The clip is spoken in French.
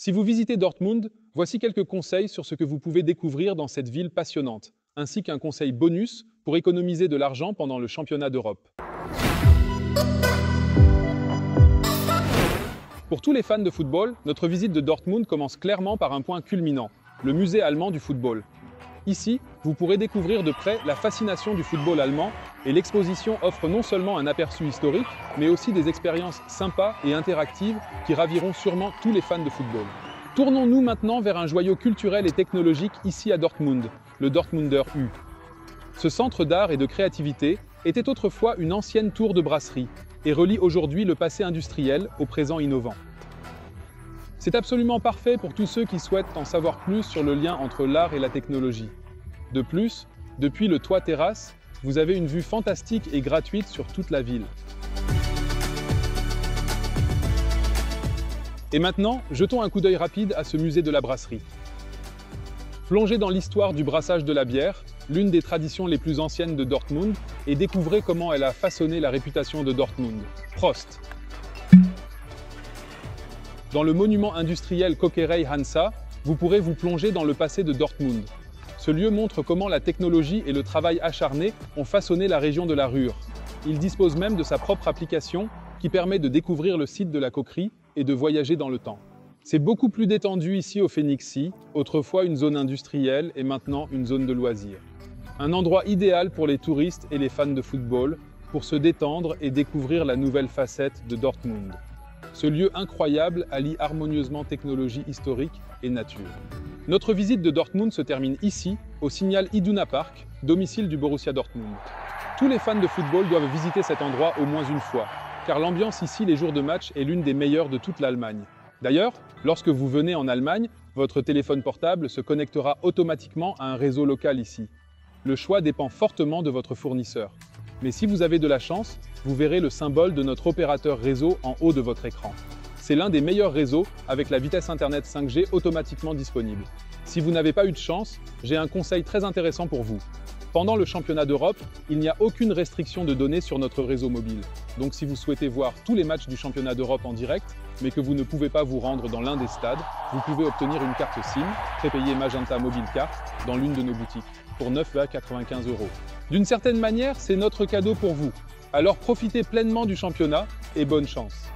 Si vous visitez Dortmund, voici quelques conseils sur ce que vous pouvez découvrir dans cette ville passionnante, ainsi qu'un conseil bonus pour économiser de l'argent pendant le championnat d'Europe. Pour tous les fans de football, notre visite de Dortmund commence clairement par un point culminant, le musée allemand du football. Ici, vous pourrez découvrir de près la fascination du football allemand et l'exposition offre non seulement un aperçu historique, mais aussi des expériences sympas et interactives qui raviront sûrement tous les fans de football. Tournons-nous maintenant vers un joyau culturel et technologique ici à Dortmund, le Dortmunder U. Ce centre d'art et de créativité était autrefois une ancienne tour de brasserie et relie aujourd'hui le passé industriel au présent innovant. C'est absolument parfait pour tous ceux qui souhaitent en savoir plus sur le lien entre l'art et la technologie. De plus, depuis le toit terrasse, vous avez une vue fantastique et gratuite sur toute la ville. Et maintenant, jetons un coup d'œil rapide à ce musée de la brasserie. Plongez dans l'histoire du brassage de la bière, l'une des traditions les plus anciennes de Dortmund, et découvrez comment elle a façonné la réputation de Dortmund. Prost! Dans le monument industriel Kocherei Hansa, vous pourrez vous plonger dans le passé de Dortmund. Ce lieu montre comment la technologie et le travail acharné ont façonné la région de la Ruhr. Il dispose même de sa propre application qui permet de découvrir le site de la coquerie et de voyager dans le temps. C'est beaucoup plus détendu ici au Phoenixsee, autrefois une zone industrielle et maintenant une zone de loisirs. Un endroit idéal pour les touristes et les fans de football pour se détendre et découvrir la nouvelle facette de Dortmund. Ce lieu incroyable allie harmonieusement technologie historique et nature. Notre visite de Dortmund se termine ici, au Signal Iduna Park, domicile du Borussia Dortmund. Tous les fans de football doivent visiter cet endroit au moins une fois, car l'ambiance ici les jours de match est l'une des meilleures de toute l'Allemagne. D'ailleurs, lorsque vous venez en Allemagne, votre téléphone portable se connectera automatiquement à un réseau local ici. Le choix dépend fortement de votre fournisseur. Mais si vous avez de la chance, vous verrez le symbole de notre opérateur réseau en haut de votre écran. C'est l'un des meilleurs réseaux avec la vitesse Internet 5G automatiquement disponible. Si vous n'avez pas eu de chance, j'ai un conseil très intéressant pour vous. Pendant le championnat d'Europe, il n'y a aucune restriction de données sur notre réseau mobile. Donc si vous souhaitez voir tous les matchs du championnat d'Europe en direct, mais que vous ne pouvez pas vous rendre dans l'un des stades, vous pouvez obtenir une carte SIM, prépayée Magenta Mobile Card, dans l'une de nos boutiques, pour 9,95 €. D'une certaine manière, c'est notre cadeau pour vous. Alors profitez pleinement du championnat et bonne chance.